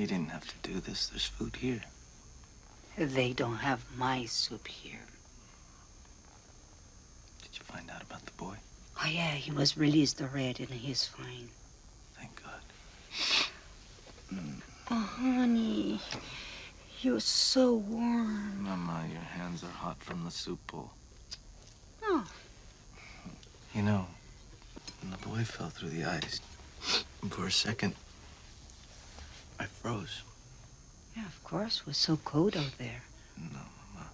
You didn't have to do this. There's food here. They don't have my soup here. Did you find out about the boy? Oh, yeah, he was released already, and he's fine. Thank God. Oh, honey, you're so warm. Mama, your hands are hot from the soup bowl. Oh. You know, when the boy fell through the ice, for a second, I froze. Yeah, of course. It was so cold out there. No, Mama.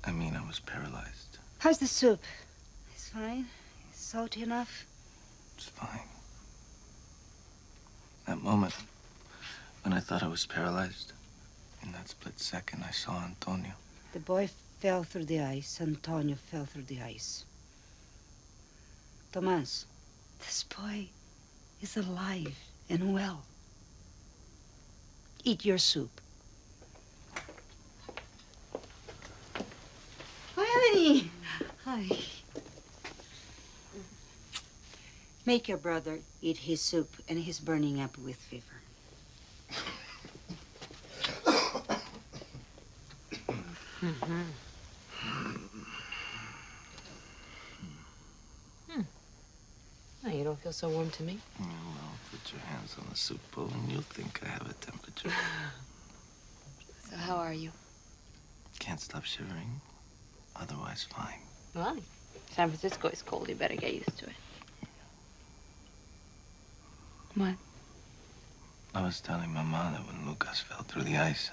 I mean, I was paralyzed. How's the soup? It's fine? Salty enough? It's fine. That moment, when I thought I was paralyzed, in that split second, I saw Antonio. The boy fell through the ice. Antonio fell through the ice. Tomas, this boy is alive and well. Eat your soup. Hi, honey. Hi. Make your brother eat his soup, and he's burning up with fever. Oh, you don't feel so warm to me? Well, put your hands on the soup bowl and you'll think I have a temperature. So how are you? Can't stop shivering. Otherwise, fine. Well, San Francisco is cold. You better get used to it. What? I was telling Mama that when Lucas fell through the ice,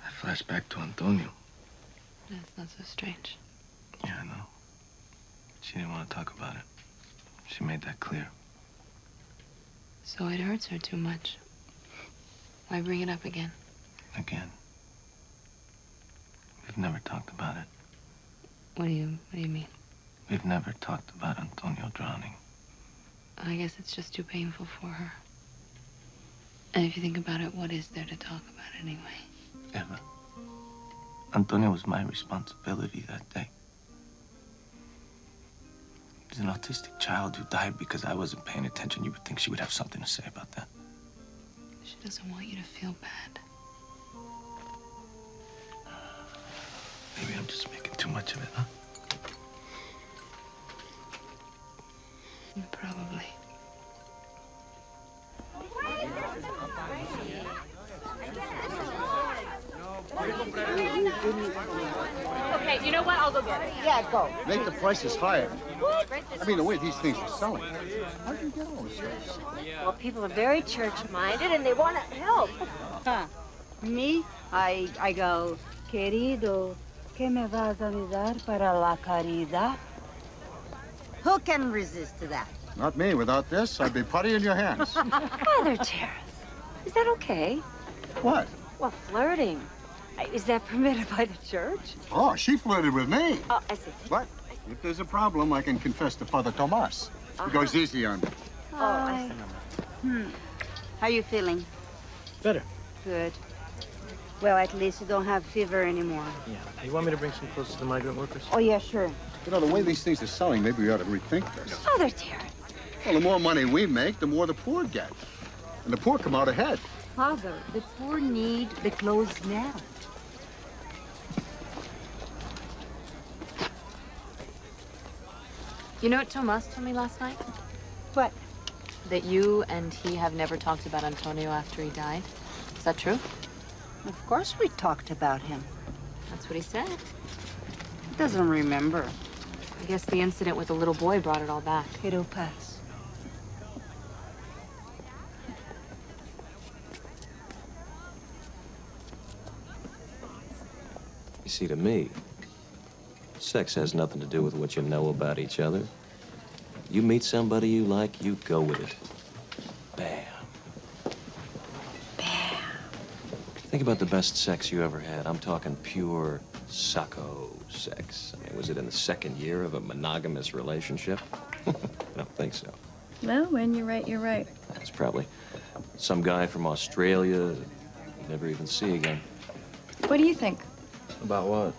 I flashed back to Antonio. That's not so strange. Yeah, I know. She didn't want to talk about it. She made that clear. So it hurts her too much. Why bring it up again? Again. We've never talked about it. What do you mean? We've never talked about Antonio drowning. I guess it's just too painful for her. And if you think about it, what is there to talk about anyway? Eva, Antonio was my responsibility that day. He's an autistic child who died because I wasn't paying attention. You would think she would have something to say about that. She doesn't want you to feel bad. Maybe I'm just making too much of it, huh? Probably. Okay, you know what? I'll go get it. Yeah, go. Make the prices higher. I mean, the way these things are selling. How do you get all this stuff? Well, people are very church-minded and they want to help. Huh. Me, I go, querido, ¿qué me vas a dar para la caridad? Who can resist that? Not me. Without this, I'd be putty in your hands. Father Terence, is that okay? What? Well, flirting. Is that permitted by the church? Oh, she flirted with me. Oh, I see. But if there's a problem, I can confess to Father Tomas. He goes easy on me. Oh, I see. How you feeling? Better. Good. Well, at least you don't have fever anymore. Yeah. You want me to bring some clothes to the migrant workers? Oh, yeah, sure. You know, the way these things are selling, maybe we ought to rethink this. Father Terence. Well, the more money we make, the more the poor get. And the poor come out ahead. Father, the poor need the clothes now. You know what Tomas told me last night? What? That you and he have never talked about Antonio after he died. Is that true? Of course we talked about him. That's what he said. He doesn't remember. I guess the incident with the little boy brought it all back. It'll pass. You see, to me, sex has nothing to do with what you know about each other. You meet somebody you like, you go with it. Bam. Bam. Think about the best sex you ever had. I'm talking pure sacco sex. I mean, was it in the second year of a monogamous relationship? I don't think so. Well, when you're right, you're right. It's probably some guy from Australia that you never even see again. What do you think? About what?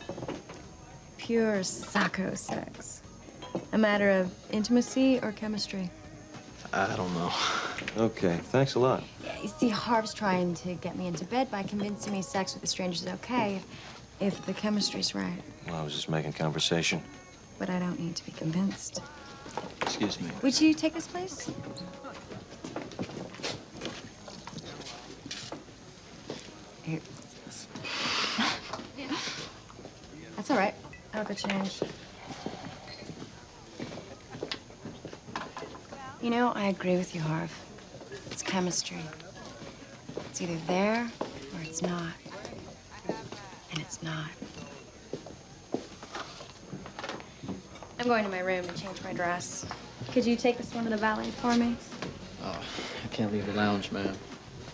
Pure sacco sex. A matter of intimacy or chemistry? I don't know. Okay, thanks a lot. You see, Harv's trying to get me into bed by convincing me sex with a stranger is okay if the chemistry's right. Well, I was just making conversation. But I don't need to be convinced. Excuse me. Would you take this, please? Here. That's all right. I'll go change. You know, I agree with you, Harv. It's chemistry. It's either there or it's not. And it's not. I'm going to my room to change my dress. Could you take this one to the valet for me? Oh, I can't leave the lounge, man.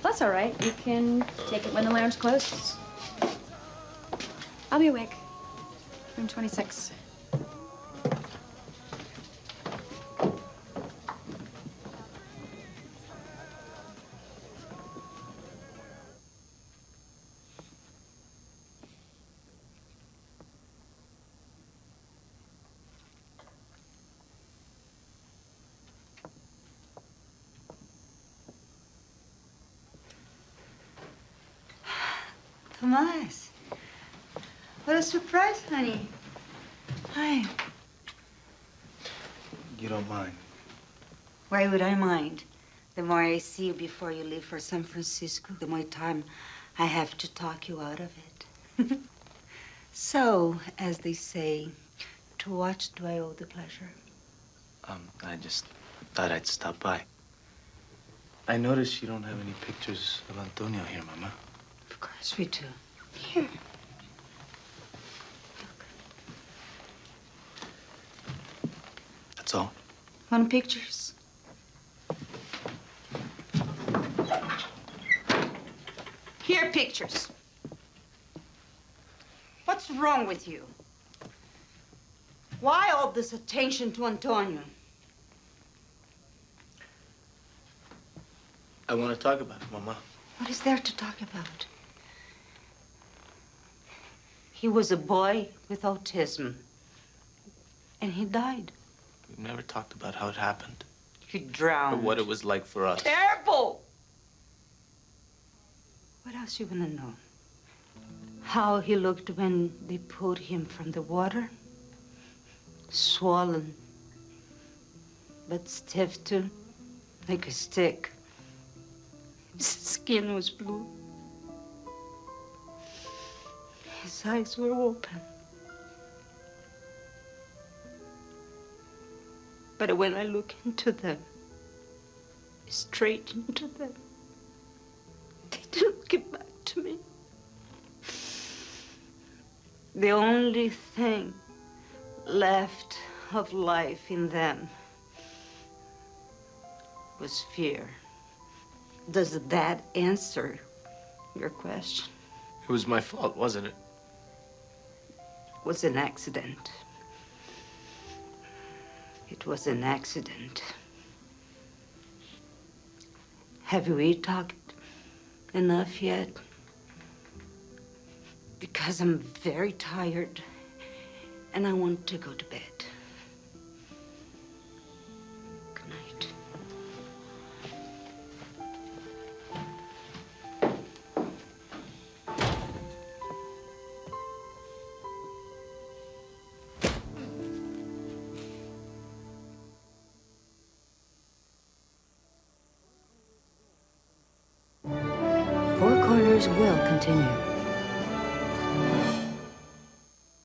That's all right. You can take it when the lounge closes. I'll be awake. Room 26. Tomas. What a surprise, honey. Hi. You don't mind? Why would I mind? The more I see you before you leave for San Francisco, the more time I have to talk you out of it. So, as they say, to what do I owe the pleasure? I just thought I'd stop by. I noticed you don't have any pictures of Antonio here, Mama. Of course we do. Here. That's all. Want pictures? Here, pictures. What's wrong with you? Why all this attention to Antonio? I want to talk about it, Mama. What is there to talk about? He was a boy with autism, and he died. We've never talked about how it happened. He drowned. Or what it was like for us. Terrible! What else you want to know? How he looked when they pulled him from the water? Swollen, but stiff too, like a stick. His skin was blue. His eyes were open. But when I look into them, straight into them, they didn't give back to me. The only thing left of life in them was fear. Does that answer your question? It was my fault, wasn't it? It was an accident. It was an accident. Have we talked enough yet? Because I'm very tired and I want to go to bed. Good night. Four Corners will continue.